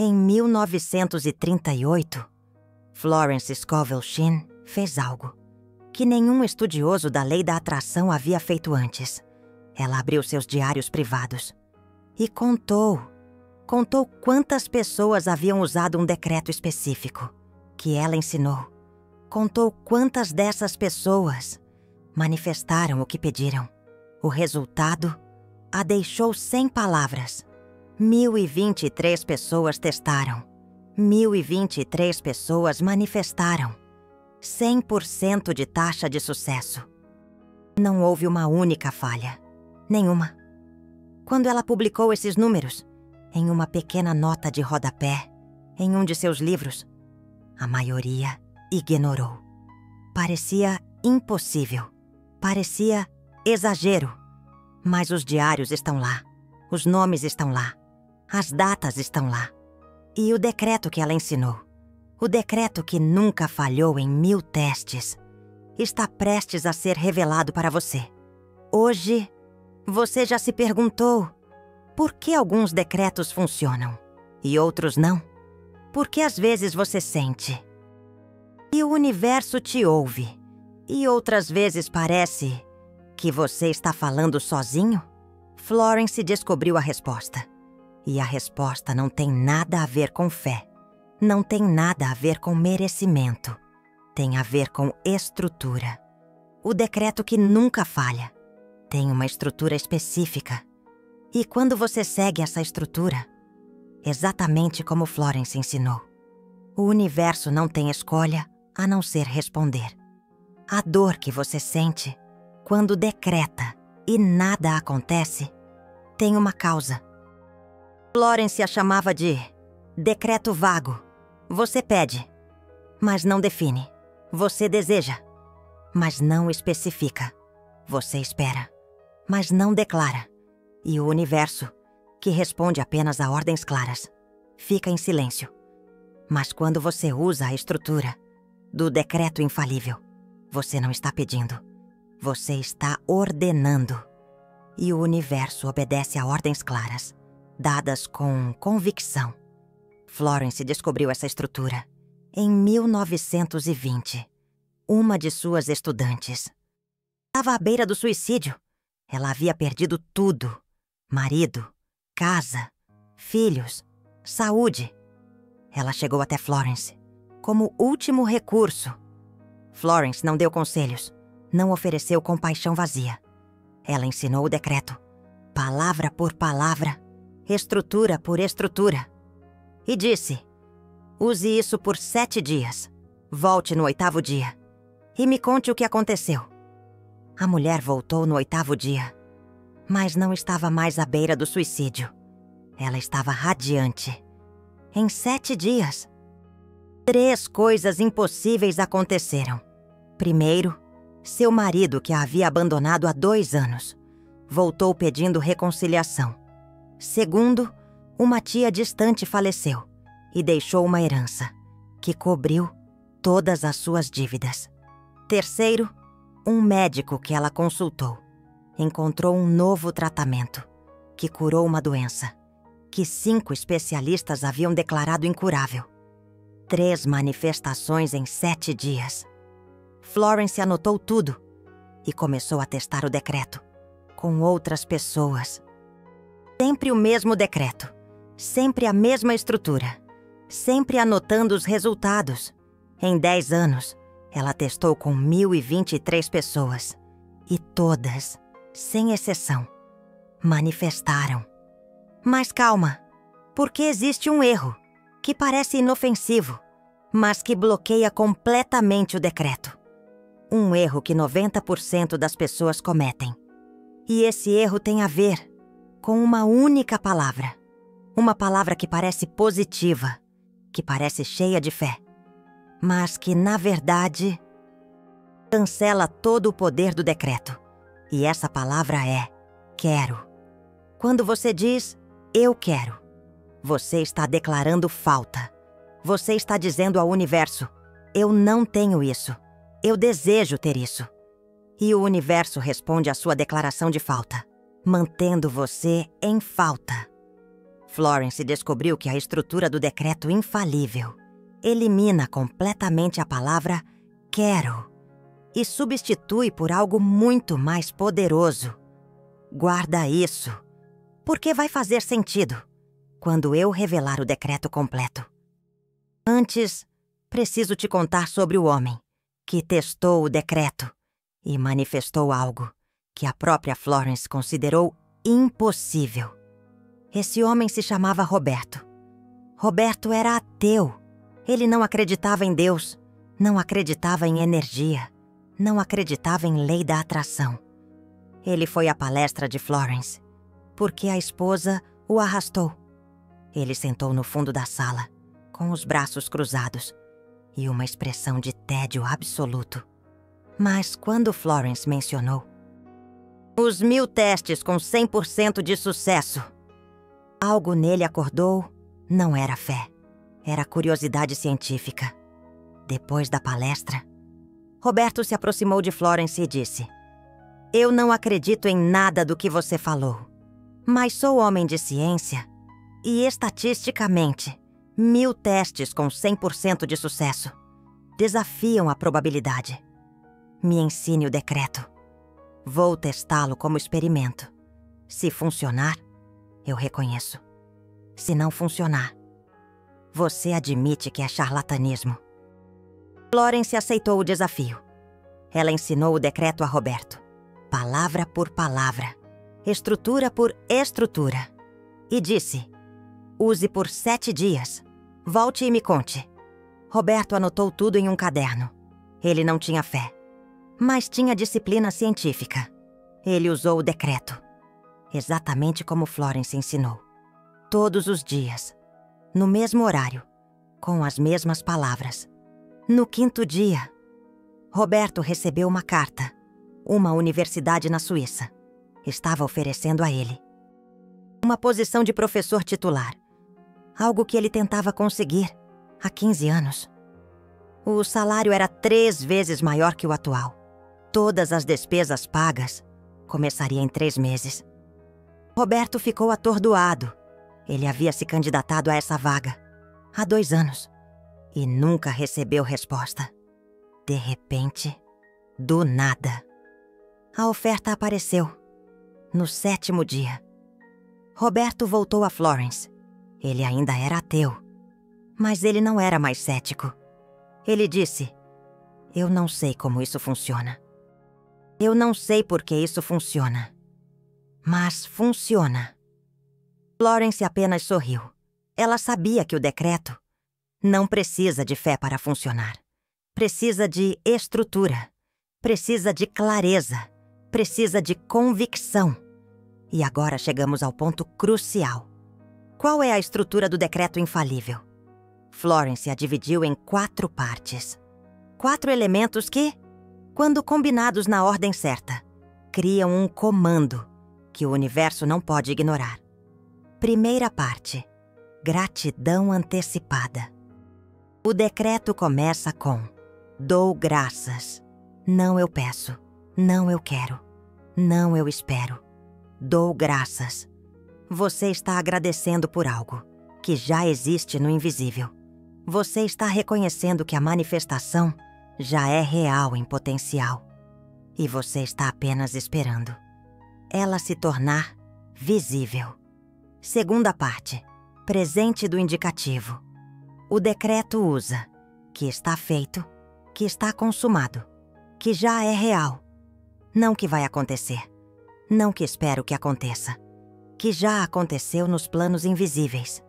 Em 1938, Florence Scovel Shinn fez algo que nenhum estudioso da lei da atração havia feito antes. Ela abriu seus diários privados e contou quantas pessoas haviam usado um decreto específico que ela ensinou. Contou quantas dessas pessoas manifestaram o que pediram. O resultado a deixou sem palavras. 1.023 pessoas testaram. 1.023 pessoas manifestaram. 100% de taxa de sucesso. Não houve uma única falha. Nenhuma. Quando ela publicou esses números, em uma pequena nota de rodapé, em um de seus livros, a maioria ignorou. Parecia impossível. Parecia exagero. Mas os diários estão lá. Os nomes estão lá. As datas estão lá. E o decreto que ela ensinou, o decreto que nunca falhou em 1000 testes, está prestes a ser revelado para você. Hoje, você já se perguntou por que alguns decretos funcionam e outros não? Por que às vezes você sente e o universo te ouve e outras vezes parece que você está falando sozinho? Florence descobriu a resposta. E a resposta não tem nada a ver com fé. Não tem nada a ver com merecimento. Tem a ver com estrutura. O decreto que nunca falha tem uma estrutura específica. E quando você segue essa estrutura, exatamente como Florence ensinou, o universo não tem escolha a não ser responder. A dor que você sente quando decreta e nada acontece tem uma causa. Florence a chamava de decreto vago. Você pede, mas não define. Você deseja, mas não especifica. Você espera, mas não declara. E o universo, que responde apenas a ordens claras, fica em silêncio. Mas quando você usa a estrutura do decreto infalível, você não está pedindo. Você está ordenando. E o universo obedece a ordens claras, dadas com convicção. Florence descobriu essa estrutura em 1920. Uma de suas estudantes estava à beira do suicídio. Ela havia perdido tudo: marido, casa, filhos, saúde. Ela chegou até Florence como último recurso. Florence não deu conselhos, não ofereceu compaixão vazia. Ela ensinou o decreto, palavra por palavra, estrutura por estrutura. E disse: use isso por 7 dias. Volte no 8º dia e me conte o que aconteceu. A mulher voltou no 8º dia, mas não estava mais à beira do suicídio. Ela estava radiante. Em 7 dias, 3 coisas impossíveis aconteceram. Primeiro, seu marido, que a havia abandonado há 2 anos, voltou pedindo reconciliação. Segundo, uma tia distante faleceu e deixou uma herança que cobriu todas as suas dívidas. Terceiro, um médico que ela consultou encontrou um novo tratamento que curou uma doença que 5 especialistas haviam declarado incurável. 3 manifestações em 7 dias. Florence anotou tudo e começou a testar o decreto com outras pessoas. Sempre o mesmo decreto, sempre a mesma estrutura, sempre anotando os resultados. Em 10 anos, ela testou com 1.023 pessoas e todas, sem exceção, manifestaram. Mas calma, porque existe um erro que parece inofensivo, mas que bloqueia completamente o decreto. Um erro que 90% das pessoas cometem. E esse erro tem a ver com uma única palavra. Uma palavra que parece positiva, que parece cheia de fé, mas que, na verdade, cancela todo o poder do decreto. E essa palavra é quero. Quando você diz eu quero, você está declarando falta. Você está dizendo ao universo: eu não tenho isso. Eu desejo ter isso. E o universo responde à sua declaração de falta, mantendo você em falta. Florence descobriu que a estrutura do decreto infalível elimina completamente a palavra quero e substitui por algo muito mais poderoso. Guarda isso, porque vai fazer sentido quando eu revelar o decreto completo. Antes, preciso te contar sobre o homem que testou o decreto e manifestou algo que a própria Florence considerou impossível. Esse homem se chamava Roberto. Roberto era ateu. Ele não acreditava em Deus, não acreditava em energia, não acreditava em lei da atração. Ele foi à palestra de Florence porque a esposa o arrastou. Ele sentou no fundo da sala, com os braços cruzados e uma expressão de tédio absoluto. Mas quando Florence mencionou os 1000 testes com 100% de sucesso, algo nele acordou. Não era fé, era curiosidade científica. Depois da palestra, Roberto se aproximou de Florence e disse: eu não acredito em nada do que você falou, mas sou homem de ciência e, estatisticamente, 1000 testes com 100% de sucesso desafiam a probabilidade. Me ensine o decreto. Vou testá-lo como experimento. Se funcionar, eu reconheço. Se não funcionar, você admite que é charlatanismo. Florence aceitou o desafio. Ela ensinou o decreto a Roberto, palavra por palavra, estrutura por estrutura, e disse: use por 7 dias. Volte e me conte. Roberto anotou tudo em um caderno. Ele não tinha fé, mas tinha disciplina científica. Ele usou o decreto, exatamente como Florence ensinou. Todos os dias, no mesmo horário, com as mesmas palavras. No 5º dia, Roberto recebeu uma carta. Uma universidade na Suíça estava oferecendo a ele uma posição de professor titular, algo que ele tentava conseguir há 15 anos. O salário era 3 vezes maior que o atual. Todas as despesas pagas. Começaria em 3 meses. Roberto ficou atordoado. Ele havia se candidatado a essa vaga há 2 anos e nunca recebeu resposta. De repente, do nada, a oferta apareceu. No 7º dia, Roberto voltou a Florence. Ele ainda era ateu, mas ele não era mais cético. Ele disse: eu não sei como isso funciona. Eu não sei por que isso funciona. Mas funciona. Florence apenas sorriu. Ela sabia que o decreto não precisa de fé para funcionar. Precisa de estrutura. Precisa de clareza. Precisa de convicção. E agora chegamos ao ponto crucial. Qual é a estrutura do decreto infalível? Florence a dividiu em 4 partes. 4 elementos que, quando combinados na ordem certa, criam um comando que o universo não pode ignorar. Primeira parte: gratidão antecipada. O decreto começa com: dou graças. Não eu peço. Não eu quero. Não eu espero. Dou graças. Você está agradecendo por algo que já existe no invisível. Você está reconhecendo que a manifestação já é real em potencial. E você está apenas esperando ela se tornar visível. Segunda parte: presente do indicativo. O decreto usa que está feito, que está consumado, que já é real. Não que vai acontecer, não que espero que aconteça, que já aconteceu nos planos invisíveis.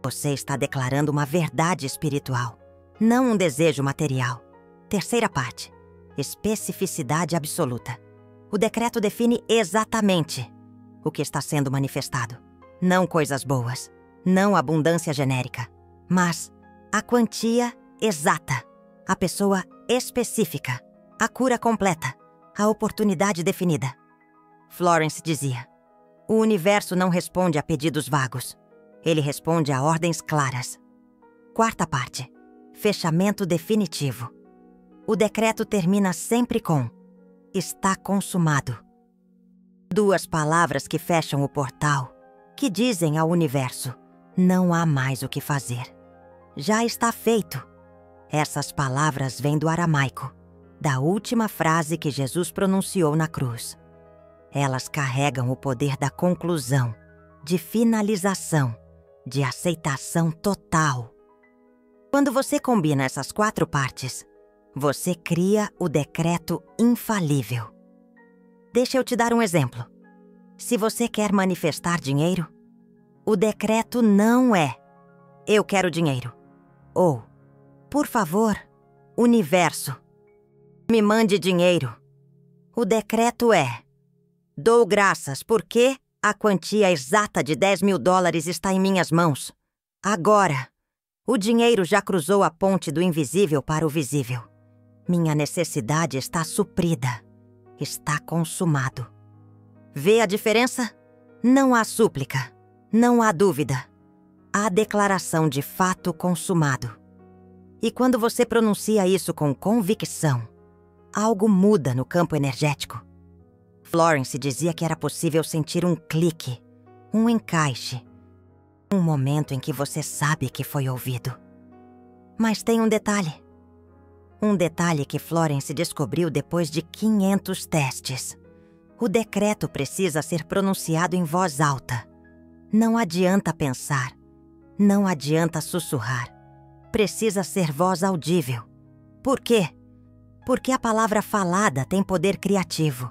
Você está declarando uma verdade espiritual, não um desejo material. Terceira parte: especificidade absoluta. O decreto define exatamente o que está sendo manifestado. Não coisas boas, não abundância genérica, mas a quantia exata, a pessoa específica, a cura completa, a oportunidade definida. Florence dizia: o universo não responde a pedidos vagos. Ele responde a ordens claras. Quarta parte: fechamento definitivo. O decreto termina sempre com: está consumado. 2 palavras que fecham o portal que dizem ao universo: não há mais o que fazer. Já está feito. Essas palavras vêm do aramaico, da última frase que Jesus pronunciou na cruz. Elas carregam o poder da conclusão, de finalização, de aceitação total. Quando você combina essas 4 partes, você cria o decreto infalível. Deixa eu te dar um exemplo. Se você quer manifestar dinheiro, o decreto não é: eu quero dinheiro. Ou, por favor, universo, me mande dinheiro. O decreto é: dou graças porque a quantia exata de $10.000 está em minhas mãos. Agora, o dinheiro já cruzou a ponte do invisível para o visível. Minha necessidade está suprida. Está consumado. Vê a diferença? Não há súplica. Não há dúvida. Há declaração de fato consumado. E quando você pronuncia isso com convicção, algo muda no campo energético. Florence dizia que era possível sentir um clique, um encaixe, um momento em que você sabe que foi ouvido. Mas tem um detalhe. Um detalhe que Florence descobriu depois de 500 testes. O decreto precisa ser pronunciado em voz alta. Não adianta pensar. Não adianta sussurrar. Precisa ser voz audível. Por quê? Porque a palavra falada tem poder criativo.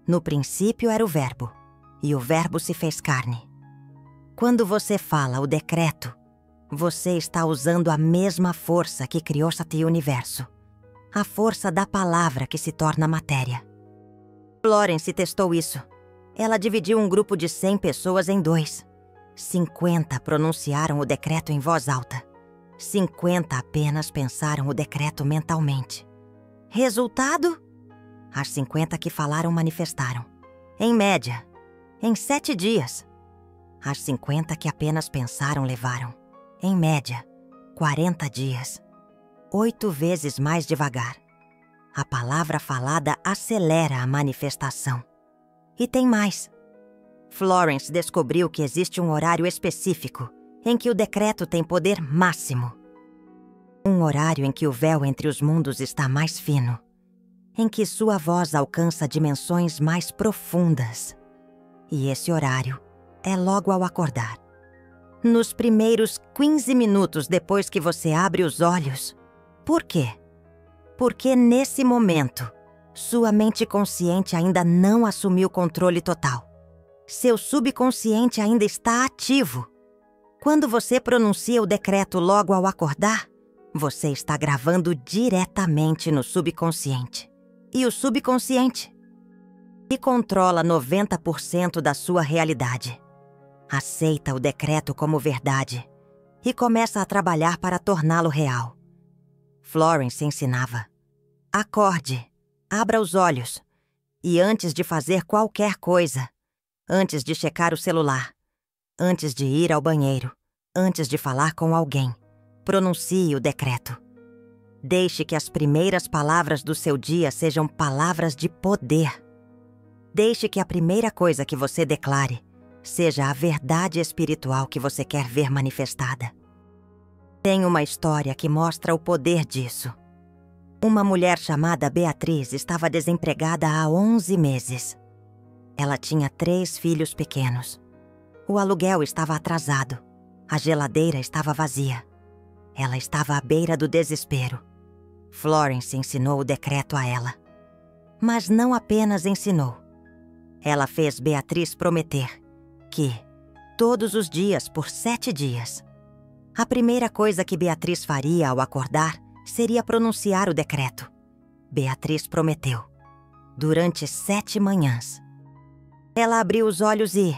No princípio era o verbo, e o verbo se fez carne. Quando você fala o decreto, você está usando a mesma força que criou Sati Universo. A força da palavra que se torna matéria. Florence testou isso. Ela dividiu um grupo de 100 pessoas em 2. 50 pronunciaram o decreto em voz alta. 50 apenas pensaram o decreto mentalmente. Resultado? As 50 que falaram manifestaram. Em média, em 7 dias. As 50 que apenas pensaram levaram, em média, 40 dias. 8 vezes mais devagar. A palavra falada acelera a manifestação. E tem mais. Florence descobriu que existe um horário específico em que o decreto tem poder máximo. Um horário em que o véu entre os mundos está mais fino. Em que sua voz alcança dimensões mais profundas. E esse horário é logo ao acordar. Nos primeiros 15 minutos depois que você abre os olhos. Por quê? Porque nesse momento, sua mente consciente ainda não assumiu controle total. Seu subconsciente ainda está ativo. Quando você pronuncia o decreto logo ao acordar, você está gravando diretamente no subconsciente. E o subconsciente, que controla 90% da sua realidade, aceita o decreto como verdade e começa a trabalhar para torná-lo real. Florence ensinava: acorde, abra os olhos e antes de fazer qualquer coisa, antes de checar o celular, antes de ir ao banheiro, antes de falar com alguém, pronuncie o decreto. Deixe que as primeiras palavras do seu dia sejam palavras de poder. Deixe que a primeira coisa que você declare seja a verdade espiritual que você quer ver manifestada. Tem uma história que mostra o poder disso. Uma mulher chamada Beatriz estava desempregada há 11 meses. Ela tinha 3 filhos pequenos. O aluguel estava atrasado. A geladeira estava vazia. Ela estava à beira do desespero. Florence ensinou o decreto a ela. Mas não apenas ensinou. Ela fez Beatriz prometer que, todos os dias por 7 dias, a primeira coisa que Beatriz faria ao acordar seria pronunciar o decreto. Beatriz prometeu. Durante 7 manhãs. Ela abriu os olhos e,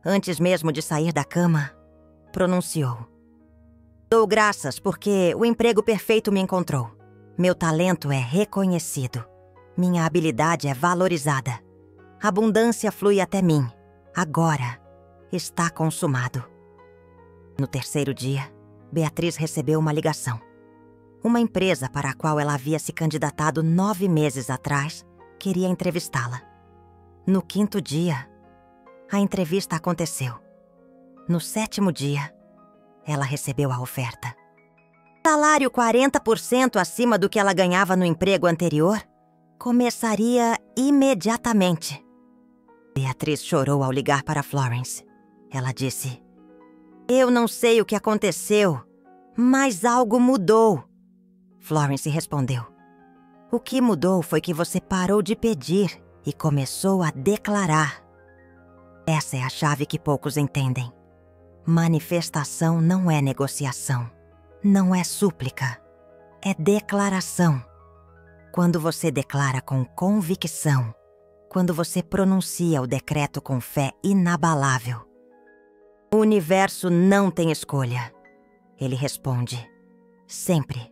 antes mesmo de sair da cama, pronunciou: dou graças porque o emprego perfeito me encontrou. Meu talento é reconhecido. Minha habilidade é valorizada. Abundância flui até mim. Agora está consumado. No 3º dia, Beatriz recebeu uma ligação. Uma empresa para a qual ela havia se candidatado 9 meses atrás queria entrevistá-la. No 5º dia, a entrevista aconteceu. No 7º dia, ela recebeu a oferta. Salário 40% acima do que ela ganhava no emprego anterior, começaria imediatamente. Beatriz chorou ao ligar para Florence. Ela disse: "Eu não sei o que aconteceu, mas algo mudou." Florence respondeu: "O que mudou foi que você parou de pedir e começou a declarar." Essa é a chave que poucos entendem. Manifestação não é negociação, não é súplica, é declaração. Quando você declara com convicção, quando você pronuncia o decreto com fé inabalável, o universo não tem escolha. Ele responde, sempre,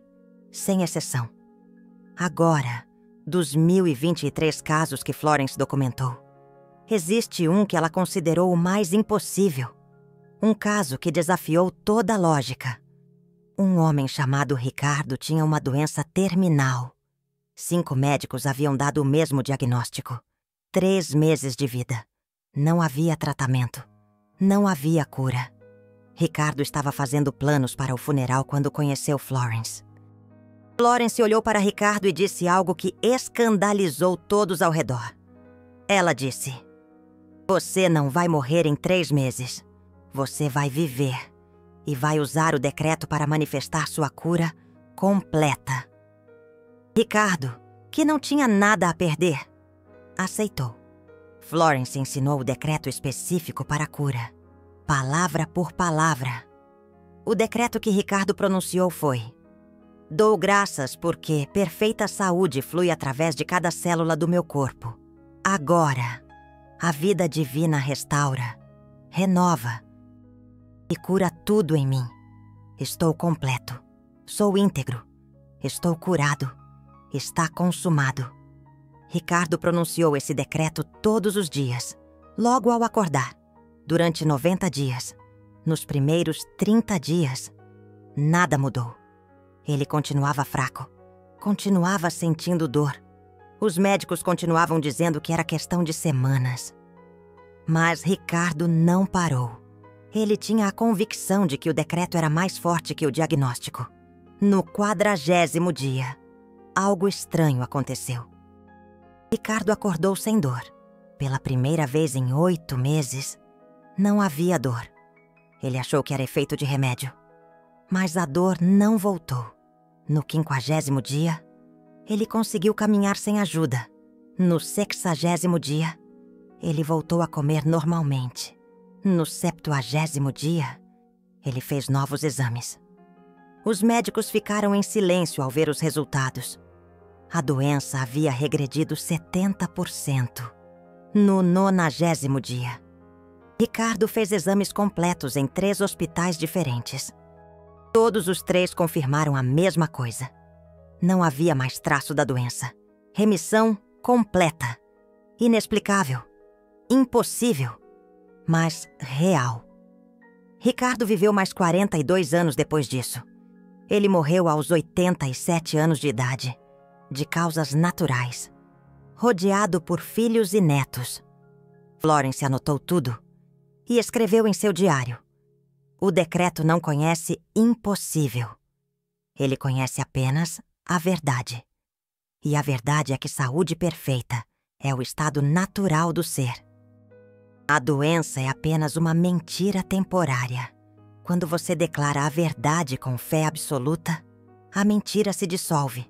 sem exceção. Agora, dos 1.023 casos que Florence documentou, existe um que ela considerou o mais impossível. Um caso que desafiou toda a lógica. Um homem chamado Ricardo tinha uma doença terminal. 5 médicos haviam dado o mesmo diagnóstico. 3 meses de vida. Não havia tratamento. Não havia cura. Ricardo estava fazendo planos para o funeral quando conheceu Florence. Florence olhou para Ricardo e disse algo que escandalizou todos ao redor. Ela disse: "Você não vai morrer em 3 meses. Você vai viver e vai usar o decreto para manifestar sua cura completa." Ricardo, que não tinha nada a perder, aceitou. Florence ensinou o decreto específico para a cura, palavra por palavra. O decreto que Ricardo pronunciou foi: "Dou graças porque perfeita saúde flui através de cada célula do meu corpo. Agora, a vida divina restaura, renova e cura tudo em mim. Estou completo, sou íntegro, estou curado, está consumado." Ricardo pronunciou esse decreto todos os dias, logo ao acordar, durante 90 dias. Nos primeiros 30 dias, nada mudou. Ele continuava fraco, continuava sentindo dor. Os médicos continuavam dizendo que era questão de semanas. Mas Ricardo não parou. Ele tinha a convicção de que o decreto era mais forte que o diagnóstico. No 40º dia, algo estranho aconteceu. Ricardo acordou sem dor. Pela primeira vez em 8 meses, não havia dor. Ele achou que era efeito de remédio. Mas a dor não voltou. No 50º dia, ele conseguiu caminhar sem ajuda. No 60º dia, ele voltou a comer normalmente. No 70º dia, ele fez novos exames. Os médicos ficaram em silêncio ao ver os resultados. A doença havia regredido 70%. No 90º dia, Ricardo fez exames completos em 3 hospitais diferentes. Todos os 3 confirmaram a mesma coisa. Não havia mais traço da doença. Remissão completa. Inexplicável. Impossível. Mas real. Ricardo viveu mais 42 anos depois disso. Ele morreu aos 87 anos de idade, de causas naturais, rodeado por filhos e netos. Florence anotou tudo e escreveu em seu diário: "O decreto não conhece impossível. Ele conhece apenas a verdade. E a verdade é que saúde perfeita é o estado natural do ser. A doença é apenas uma mentira temporária. Quando você declara a verdade com fé absoluta, a mentira se dissolve.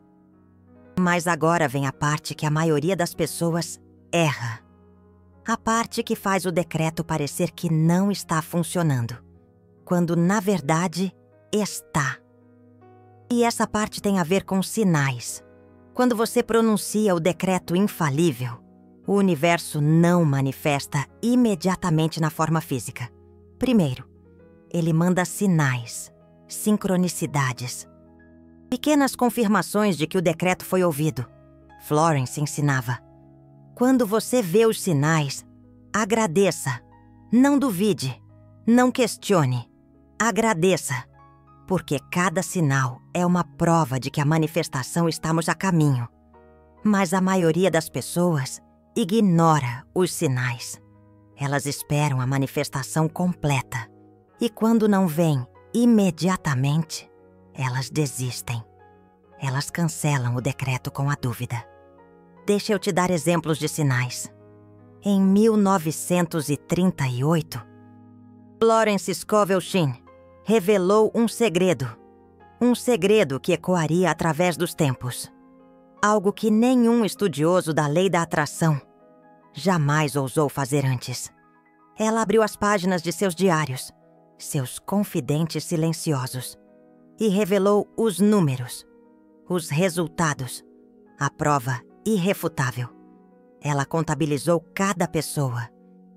Mas agora vem a parte que a maioria das pessoas erra. A parte que faz o decreto parecer que não está funcionando, quando na verdade está. E essa parte tem a ver com sinais. Quando você pronuncia o decreto infalível, o universo não manifesta imediatamente na forma física. Primeiro, ele manda sinais, sincronicidades, pequenas confirmações de que o decreto foi ouvido. Florence ensinava: quando você vê os sinais, agradeça. Não duvide, não questione. Agradeça, porque cada sinal é uma prova de que a manifestação estamos a caminho. Mas a maioria das pessoas ignora os sinais. Elas esperam a manifestação completa E quando não vem imediatamente, elas desistem. Elas cancelam o decreto com a dúvida. Deixa eu te dar exemplos de sinais. Em 1938, Florence Scovel Shinn revelou um segredo que ecoaria através dos tempos. Algo que nenhum estudioso da lei da atração jamais ousou fazer antes. Ela abriu as páginas de seus diários, seus confidentes silenciosos, e revelou os números, os resultados, a prova irrefutável. Ela contabilizou cada pessoa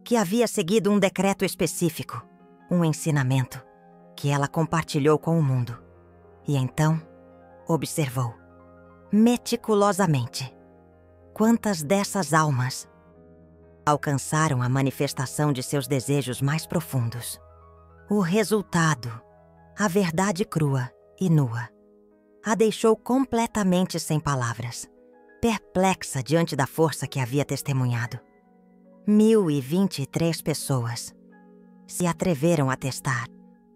que havia seguido um decreto específico, um ensinamento que ela compartilhou com o mundo. E então, observou, meticulosamente, quantas dessas almas alcançaram a manifestação de seus desejos mais profundos. O resultado, a verdade crua e nua, a deixou completamente sem palavras, perplexa diante da força que havia testemunhado. 1.023 pessoas se atreveram a testar,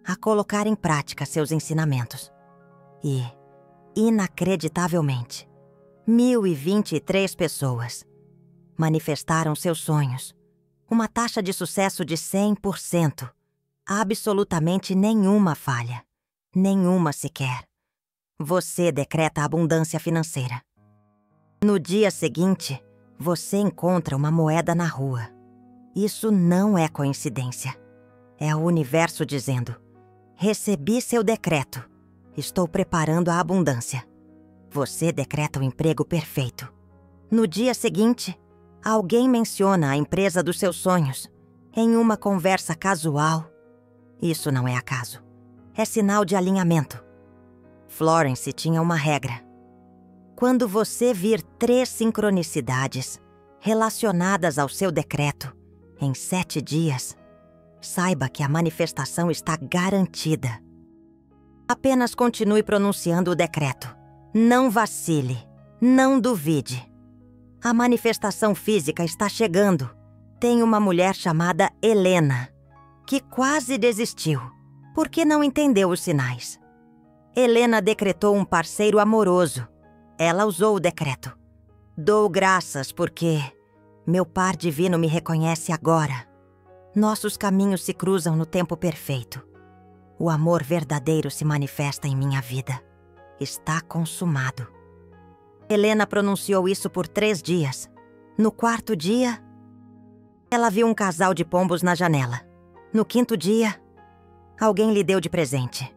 a colocar em prática seus ensinamentos. E, inacreditavelmente, 1.023 pessoas manifestaram seus sonhos. Uma taxa de sucesso de 100%. Absolutamente nenhuma falha. Nenhuma sequer. Você decreta abundância financeira. No dia seguinte, você encontra uma moeda na rua. Isso não é coincidência. É o universo dizendo: recebi seu decreto. Estou preparando a abundância. Você decreta o emprego perfeito. No dia seguinte, alguém menciona a empresa dos seus sonhos em uma conversa casual. Isso não é acaso. É sinal de alinhamento. Florence tinha uma regra. Quando você vir 3 sincronicidades relacionadas ao seu decreto em 7 dias, saiba que a manifestação está garantida. Apenas continue pronunciando o decreto. Não vacile. Não duvide. A manifestação física está chegando. Tem uma mulher chamada Helena, que quase desistiu, porque não entendeu os sinais. Helena decretou um parceiro amoroso. Ela usou o decreto. Dou graças porque meu par divino me reconhece agora. Nossos caminhos se cruzam no tempo perfeito. O amor verdadeiro se manifesta em minha vida. Está consumado. Helena pronunciou isso por 3 dias. No 4º dia, ela viu um casal de pombos na janela. No 5º dia, alguém lhe deu de presente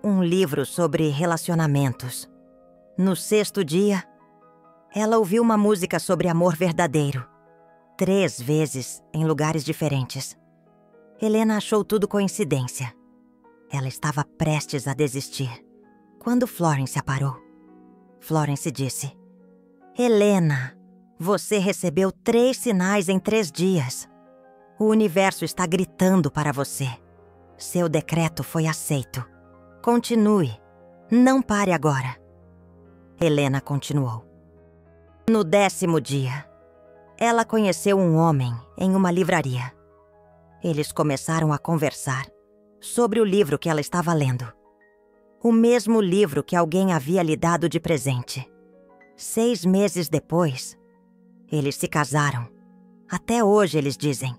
um livro sobre relacionamentos. No 6º dia, ela ouviu uma música sobre amor verdadeiro. 3 vezes em lugares diferentes. Helena achou tudo coincidência. Ela estava prestes a desistir quando Florence a parou. Florence disse: Helena, você recebeu 3 sinais em 3 dias. O universo está gritando para você. Seu decreto foi aceito. Continue. Não pare agora. Helena continuou. No 10º dia, ela conheceu um homem em uma livraria. Eles começaram a conversar sobre o livro que ela estava lendo. O mesmo livro que alguém havia lhe dado de presente. 6 meses depois, eles se casaram. Até hoje eles dizem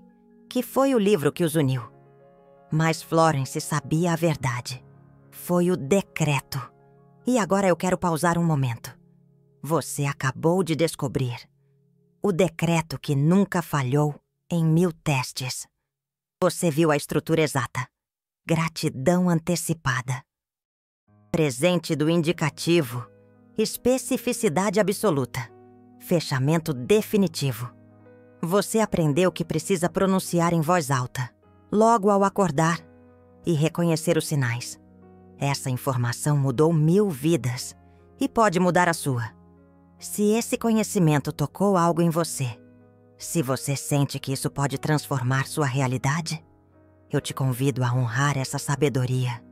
que foi o livro que os uniu. Mas Florence sabia a verdade. Foi o decreto. E agora eu quero pausar um momento. Você acabou de descobrir o decreto que nunca falhou em 1000 testes. Você viu a estrutura exata. Gratidão antecipada. Presente do indicativo. Especificidade absoluta. Fechamento definitivo. Você aprendeu que precisa pronunciar em voz alta, logo ao acordar, e reconhecer os sinais. Essa informação mudou 1000 vidas e pode mudar a sua. Se esse conhecimento tocou algo em você, se você sente que isso pode transformar sua realidade, eu te convido a honrar essa sabedoria.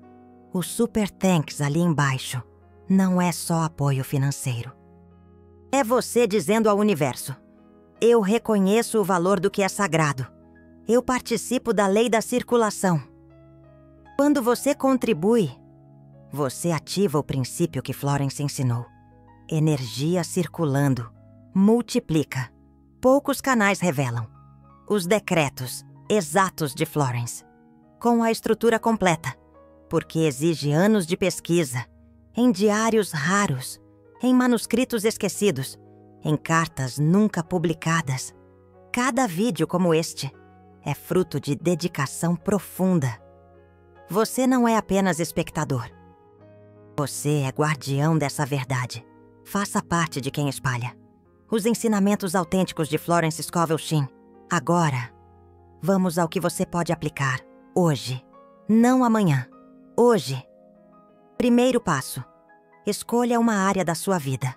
O Super Thanks ali embaixo não é só apoio financeiro. É você dizendo ao universo: eu reconheço o valor do que é sagrado. Eu participo da lei da circulação. Quando você contribui, você ativa o princípio que Florence ensinou. Energia circulando, multiplica. Poucos canais revelam os decretos exatos de Florence, com a estrutura completa, porque exige anos de pesquisa, em diários raros, em manuscritos esquecidos, em cartas nunca publicadas. Cada vídeo como este é fruto de dedicação profunda. Você não é apenas espectador. Você é guardião dessa verdade. Faça parte de quem espalha os ensinamentos autênticos de Florence Scovel Shinn. Agora, vamos ao que você pode aplicar hoje, não amanhã. Hoje. Primeiro passo. Escolha uma área da sua vida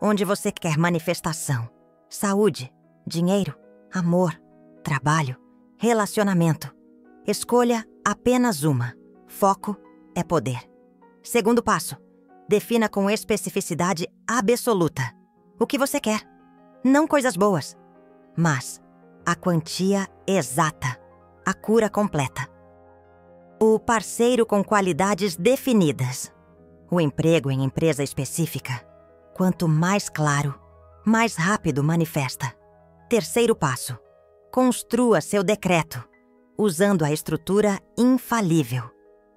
onde você quer manifestação, saúde, dinheiro, amor, trabalho, relacionamento. Escolha apenas uma. Foco é poder. Segundo passo. Defina com especificidade absoluta o que você quer. Não coisas boas, mas a quantia exata, a cura completa. O parceiro com qualidades definidas. O emprego em empresa específica. Quanto mais claro, mais rápido manifesta. Terceiro passo. Construa seu decreto, usando a estrutura infalível.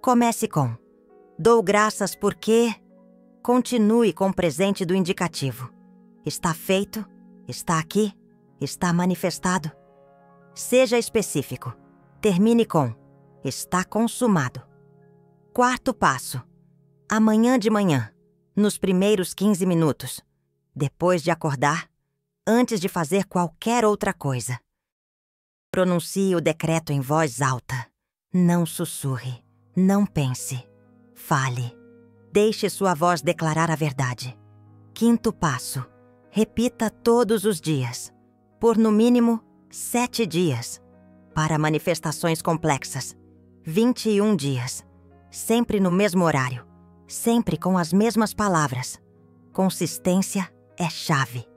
Comece com: dou graças porque... Continue com o presente do indicativo. Está feito, está aqui, está manifestado. Seja específico. Termine com: está consumado. Quarto passo. Amanhã de manhã, nos primeiros 15 minutos, depois de acordar, antes de fazer qualquer outra coisa. Pronuncie o decreto em voz alta. Não sussurre, não pense. Fale. Deixe sua voz declarar a verdade. Quinto passo. Repita todos os dias, por no mínimo 7 dias. Para manifestações complexas, 21 dias. Sempre no mesmo horário. Sempre com as mesmas palavras. Consistência é chave.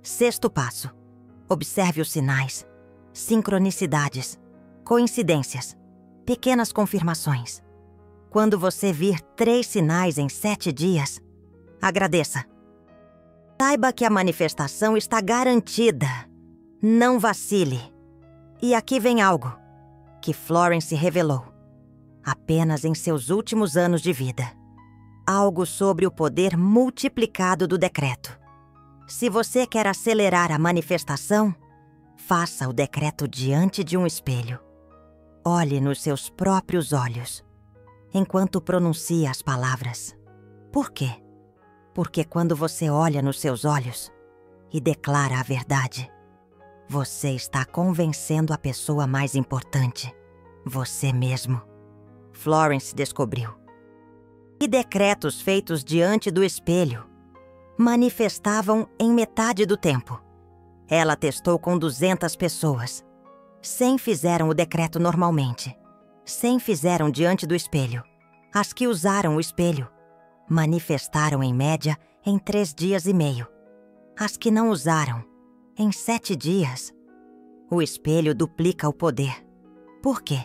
Sexto passo. Observe os sinais, sincronicidades, coincidências, pequenas confirmações. Quando você vir 3 sinais em 7 dias, agradeça. Saiba que a manifestação está garantida. Não vacile. E aqui vem algo que Florence revelou apenas em seus últimos anos de vida. Algo sobre o poder multiplicado do decreto. Se você quer acelerar a manifestação, faça o decreto diante de um espelho. Olhe nos seus próprios olhos, enquanto pronuncia as palavras. Por quê? Porque quando você olha nos seus olhos e declara a verdade, você está convencendo a pessoa mais importante, você mesmo. Florence descobriu que decretos feitos diante do espelho manifestavam em metade do tempo. Ela testou com 200 pessoas. 100 fizeram o decreto normalmente. 100 fizeram diante do espelho. As que usaram o espelho manifestaram em média em 3 dias e meio. As que não usaram, em 7 dias. O espelho duplica o poder. Por quê?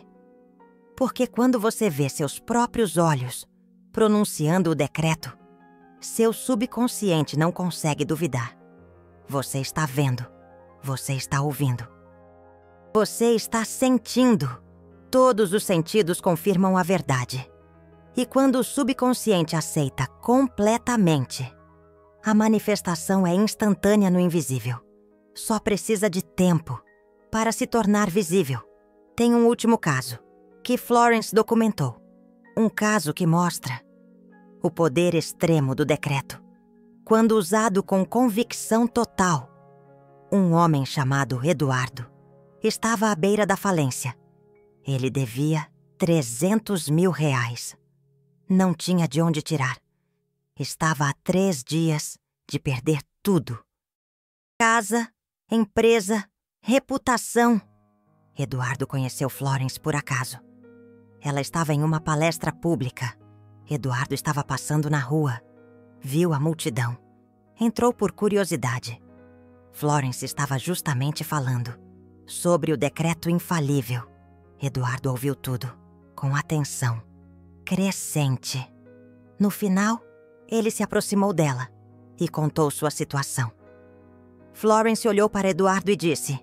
Porque quando você vê seus próprios olhos pronunciando o decreto, seu subconsciente não consegue duvidar. Você está vendo. Você está ouvindo. Você está sentindo. Todos os sentidos confirmam a verdade. E quando o subconsciente aceita completamente, a manifestação é instantânea no invisível. Só precisa de tempo para se tornar visível. Tem um último caso, que Florence documentou. Um caso que mostra o poder extremo do decreto. Quando usado com convicção total, um homem chamado Eduardo estava à beira da falência. Ele devia 300 mil reais. Não tinha de onde tirar. Estava há 3 dias de perder tudo. Casa, empresa, reputação. Eduardo conheceu Florence por acaso. Ela estava em uma palestra pública. Eduardo estava passando na rua. Viu a multidão. Entrou por curiosidade. Florence estava justamente falando sobre o decreto infalível. Eduardo ouviu tudo, com atenção, crescente. No final, ele se aproximou dela e contou sua situação. Florence olhou para Eduardo e disse: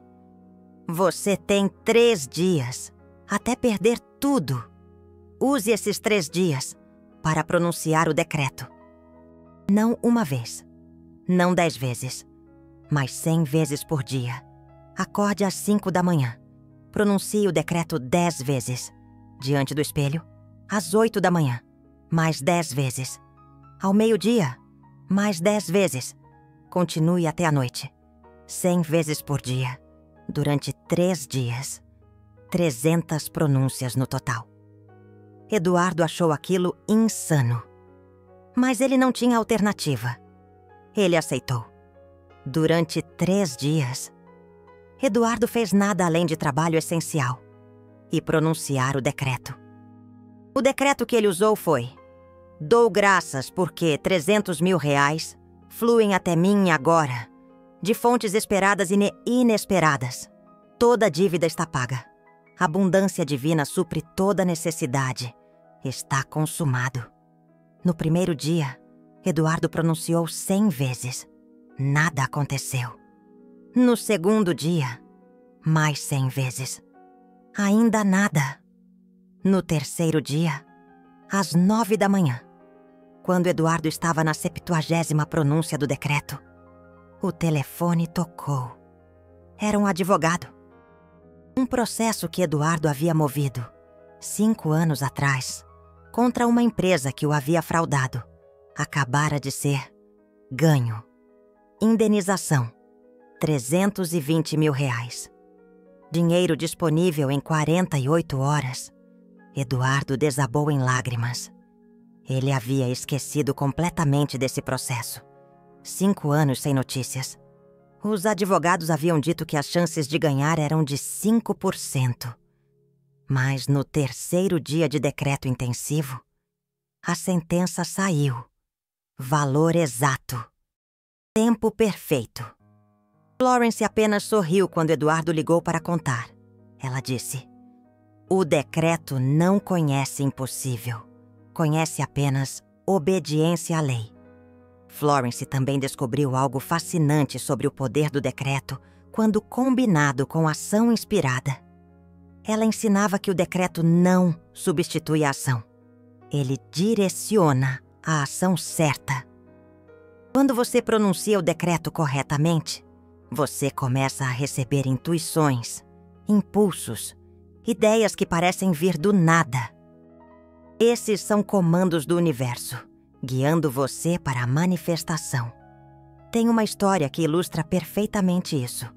"Você tem 3 dias até perder tudo. Use esses 3 dias para pronunciar o decreto. Não uma vez, não 10 vezes, mas 100 vezes por dia. Acorde às 5 da manhã. Pronuncie o decreto 10 vezes. Diante do espelho, às 8 da manhã, mais 10 vezes. Ao meio-dia, mais 10 vezes. Continue até a noite. 100 vezes por dia, durante 3 dias. 300 pronúncias no total." Eduardo achou aquilo insano. Mas ele não tinha alternativa. Ele aceitou. Durante 3 dias, Eduardo fez nada além de trabalho essencial e pronunciar o decreto. O decreto que ele usou foi: "Dou graças porque 300 mil reais fluem até mim agora, de fontes esperadas e inesperadas. Toda dívida está paga. A abundância divina supre toda necessidade. Está consumado." No primeiro dia, Eduardo pronunciou 100 vezes. Nada aconteceu. No segundo dia, mais 100 vezes. Ainda nada. No terceiro dia, às 9 da manhã, quando Eduardo estava na 70ª pronúncia do decreto, o telefone tocou. Era um advogado. Um processo que Eduardo havia movido 5 anos atrás contra uma empresa que o havia fraudado acabara de ser ganho. Indenização: 320 mil reais. Dinheiro disponível em 48 horas. Eduardo desabou em lágrimas. Ele havia esquecido completamente desse processo. 5 anos sem notícias. Os advogados haviam dito que as chances de ganhar eram de 5%. Mas no terceiro dia de decreto intensivo, a sentença saiu. Valor exato. Tempo perfeito. Florence apenas sorriu quando Eduardo ligou para contar. Ela disse: "O decreto não conhece impossível. Conhece apenas obediência à lei." Florence também descobriu algo fascinante sobre o poder do decreto quando combinado com ação inspirada. Ela ensinava que o decreto não substitui a ação. Ele direciona a ação certa. Quando você pronuncia o decreto corretamente, você começa a receber intuições, impulsos, ideias que parecem vir do nada. Esses são comandos do universo, guiando você para a manifestação. Tem uma história que ilustra perfeitamente isso.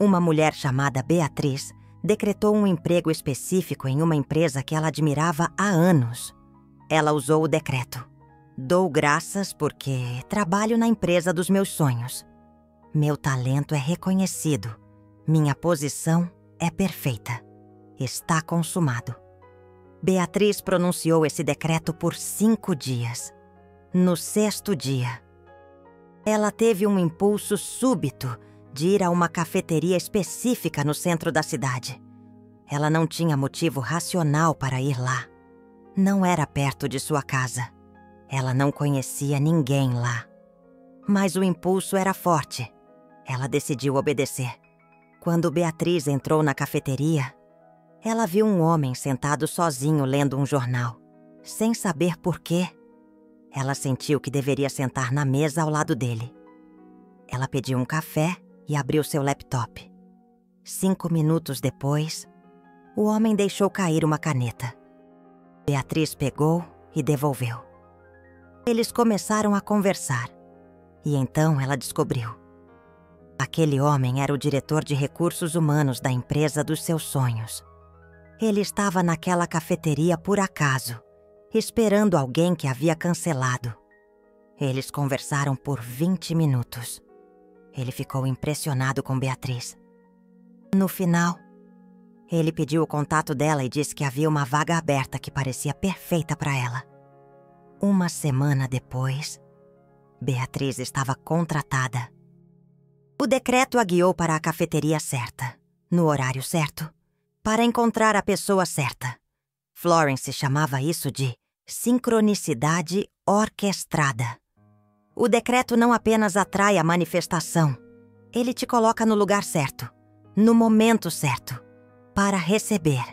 Uma mulher chamada Beatriz decretou um emprego específico em uma empresa que ela admirava há anos. Ela usou o decreto: "Dou graças porque trabalho na empresa dos meus sonhos. Meu talento é reconhecido. Minha posição é perfeita. Está consumado." Beatriz pronunciou esse decreto por 5 dias. No 6º dia, ela teve um impulso súbito de ir a uma cafeteria específica no centro da cidade. Ela não tinha motivo racional para ir lá. Não era perto de sua casa. Ela não conhecia ninguém lá. Mas o impulso era forte. Ela decidiu obedecer. Quando Beatriz entrou na cafeteria, ela viu um homem sentado sozinho lendo um jornal. Sem saber por quê, ela sentiu que deveria sentar na mesa ao lado dele. Ela pediu um café e abriu seu laptop. 5 minutos depois, o homem deixou cair uma caneta. Beatriz pegou e devolveu. Eles começaram a conversar. E então ela descobriu. Aquele homem era o diretor de recursos humanos da empresa dos seus sonhos. Ele estava naquela cafeteria por acaso, esperando alguém que havia cancelado. Eles conversaram por 20 minutos. Ele ficou impressionado com Beatriz. No final, ele pediu o contato dela e disse que havia uma vaga aberta que parecia perfeita para ela. Uma semana depois, Beatriz estava contratada. O decreto a guiou para a cafeteria certa, no horário certo, para encontrar a pessoa certa. Florence chamava isso de sincronicidade orquestrada. O decreto não apenas atrai a manifestação, ele te coloca no lugar certo, no momento certo, para receber.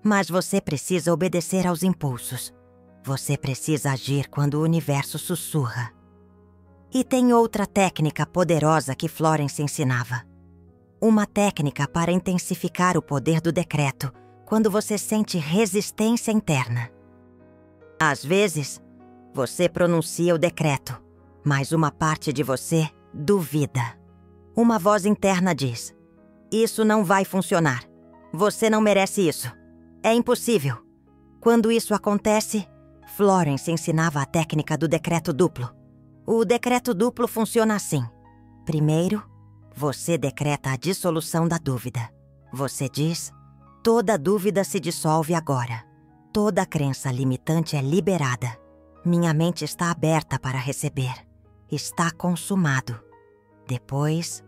Mas você precisa obedecer aos impulsos. Você precisa agir quando o universo sussurra. E tem outra técnica poderosa que Florence ensinava. Uma técnica para intensificar o poder do decreto quando você sente resistência interna. Às vezes, você pronuncia o decreto, mas uma parte de você duvida. Uma voz interna diz: "Isso não vai funcionar. Você não merece isso. É impossível." Quando isso acontece, Florence ensinava a técnica do decreto duplo. O decreto duplo funciona assim. Primeiro, você decreta a dissolução da dúvida. Você diz: "Toda dúvida se dissolve agora. Toda crença limitante é liberada. Minha mente está aberta para receber. Está consumado." Depois,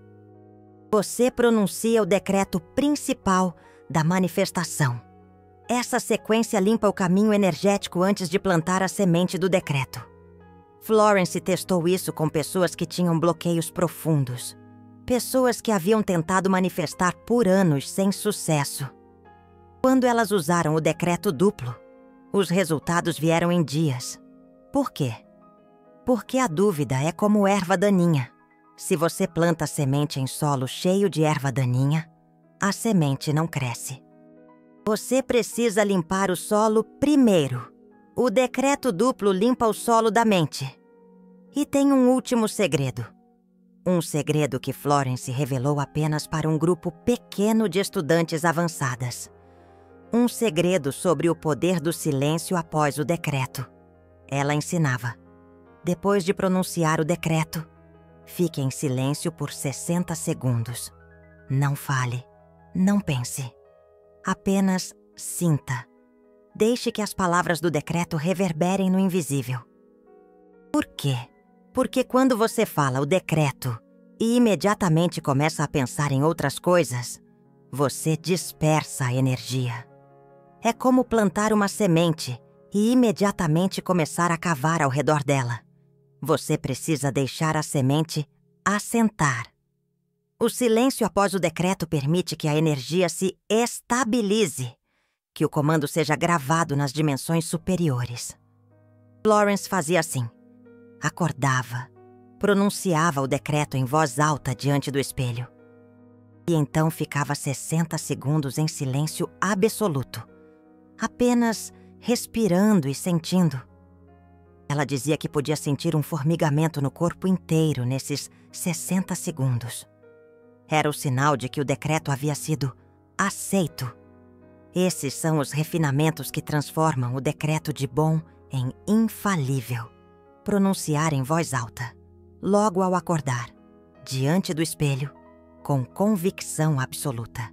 você pronuncia o decreto principal da manifestação. Essa sequência limpa o caminho energético antes de plantar a semente do decreto. Florence testou isso com pessoas que tinham bloqueios profundos. Pessoas que haviam tentado manifestar por anos sem sucesso. Quando elas usaram o decreto duplo, os resultados vieram em dias. Por quê? Porque a dúvida é como erva daninha. Se você planta a semente em solo cheio de erva daninha, a semente não cresce. Você precisa limpar o solo primeiro. O decreto duplo limpa o solo da mente. E tem um último segredo. Um segredo que Florence revelou apenas para um grupo pequeno de estudantes avançadas. Um segredo sobre o poder do silêncio após o decreto. Ela ensinava: depois de pronunciar o decreto, fique em silêncio por 60 segundos. Não fale, não pense. Apenas sinta. Deixe que as palavras do decreto reverberem no invisível. Por quê? Porque quando você fala o decreto e imediatamente começa a pensar em outras coisas, você dispersa a energia. É como plantar uma semente e imediatamente começar a cavar ao redor dela. Você precisa deixar a semente assentar. O silêncio após o decreto permite que a energia se estabilize, que o comando seja gravado nas dimensões superiores. Florence fazia assim. Acordava, pronunciava o decreto em voz alta diante do espelho. E então ficava 60 segundos em silêncio absoluto, apenas respirando e sentindo. Ela dizia que podia sentir um formigamento no corpo inteiro nesses 60 segundos. Era o sinal de que o decreto havia sido aceito. Esses são os refinamentos que transformam o decreto de bom em infalível. Pronunciar em voz alta, logo ao acordar, diante do espelho, com convicção absoluta.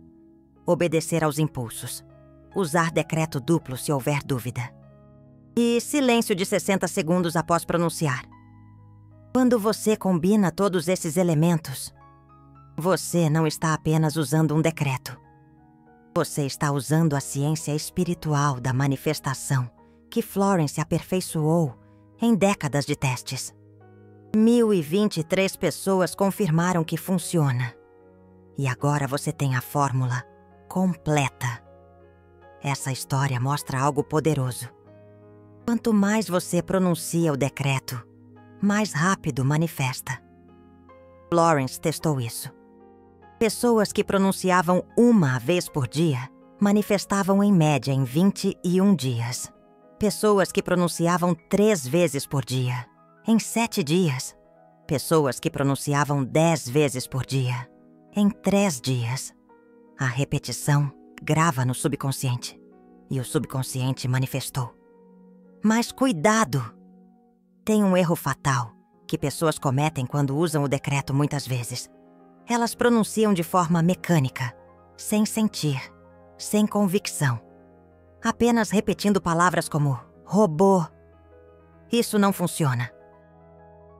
Obedecer aos impulsos. Usar decreto duplo se houver dúvida. E silêncio de 60 segundos após pronunciar. Quando você combina todos esses elementos, você não está apenas usando um decreto. Você está usando a ciência espiritual da manifestação que Florence aperfeiçoou em décadas de testes. 1.023 pessoas confirmaram que funciona. E agora você tem a fórmula completa. Essa história mostra algo poderoso. Quanto mais você pronuncia o decreto, mais rápido manifesta. Florence testou isso. Pessoas que pronunciavam uma vez por dia manifestavam em média em 21 dias. Pessoas que pronunciavam 3 vezes por dia, em 7 dias. Pessoas que pronunciavam 10 vezes por dia, em 3 dias. A repetição grava no subconsciente e o subconsciente manifestou. Mas cuidado! Tem um erro fatal que pessoas cometem quando usam o decreto muitas vezes. Elas pronunciam de forma mecânica, sem sentir, sem convicção. Apenas repetindo palavras como robô. Isso não funciona.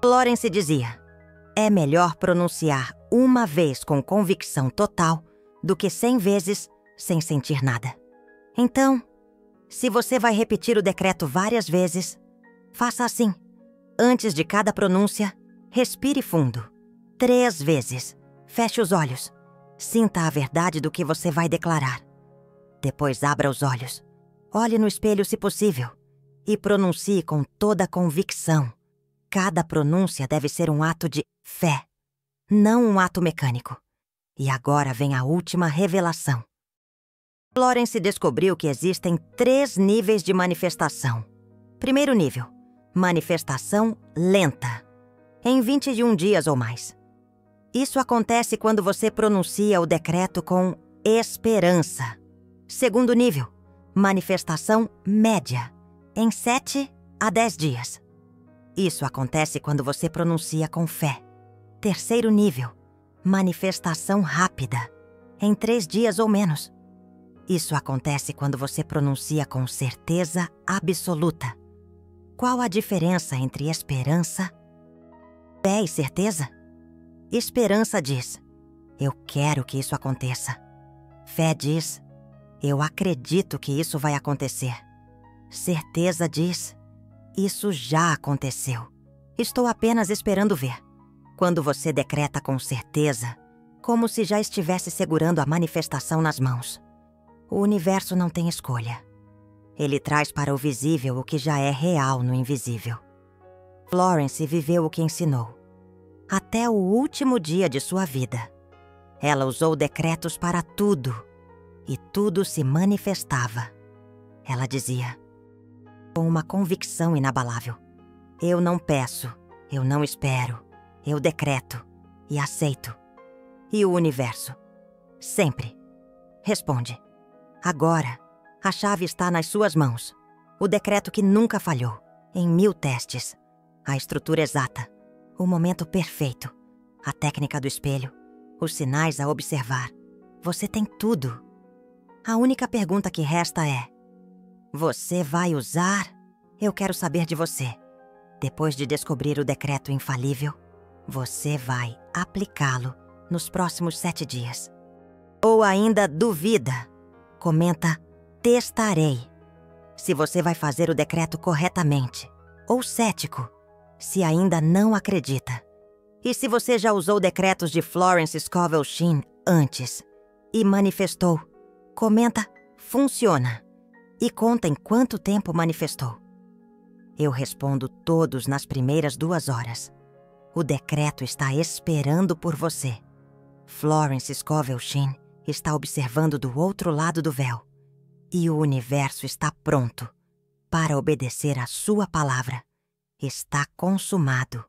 Florence dizia: é melhor pronunciar uma vez com convicção total do que 100 vezes sem sentir nada. Então, Se você vai repetir o decreto várias vezes, faça assim. Antes de cada pronúncia, respire fundo. 3 vezes. Feche os olhos. Sinta a verdade do que você vai declarar. Depois abra os olhos. Olhe no espelho se possível. E pronuncie com toda a convicção. Cada pronúncia deve ser um ato de fé, não um ato mecânico. E agora vem a última revelação. Florence descobriu que existem 3 níveis de manifestação. Primeiro nível, manifestação lenta, em 21 dias ou mais. Isso acontece quando você pronuncia o decreto com esperança. Segundo nível, manifestação média, em 7 a 10 dias. Isso acontece quando você pronuncia com fé. Terceiro nível, manifestação rápida, em 3 dias ou menos. Isso acontece quando você pronuncia com certeza absoluta. Qual a diferença entre esperança, fé e certeza? Esperança diz, eu quero que isso aconteça. Fé diz, eu acredito que isso vai acontecer. Certeza diz, isso já aconteceu. Estou apenas esperando ver. Quando você decreta com certeza, como se já estivesse segurando a manifestação nas mãos. O universo não tem escolha. Ele traz para o visível o que já é real no invisível. Florence viveu o que ensinou. Até o último dia de sua vida. Ela usou decretos para tudo. E tudo se manifestava. Ela dizia, com uma convicção inabalável, eu não peço, eu não espero, eu decreto e aceito. E o universo, sempre, responde. Agora, a chave está nas suas mãos. O decreto que nunca falhou, em 1000 testes. A estrutura exata, o momento perfeito, a técnica do espelho, os sinais a observar. Você tem tudo. A única pergunta que resta é, você vai usar? Eu quero saber de você. Depois de descobrir o decreto infalível, você vai aplicá-lo nos próximos 7 dias. Ou ainda duvida? Comenta, testarei. Se você vai fazer o decreto corretamente. Ou cético, se ainda não acredita. E se você já usou decretos de Florence Scovel Shinn antes e manifestou, comenta, funciona. E conta em quanto tempo manifestou. Eu respondo todos nas primeiras 2 horas. O decreto está esperando por você. Florence Scovel Shinn está observando do outro lado do véu. E o universo está pronto para obedecer à sua palavra. Está consumado.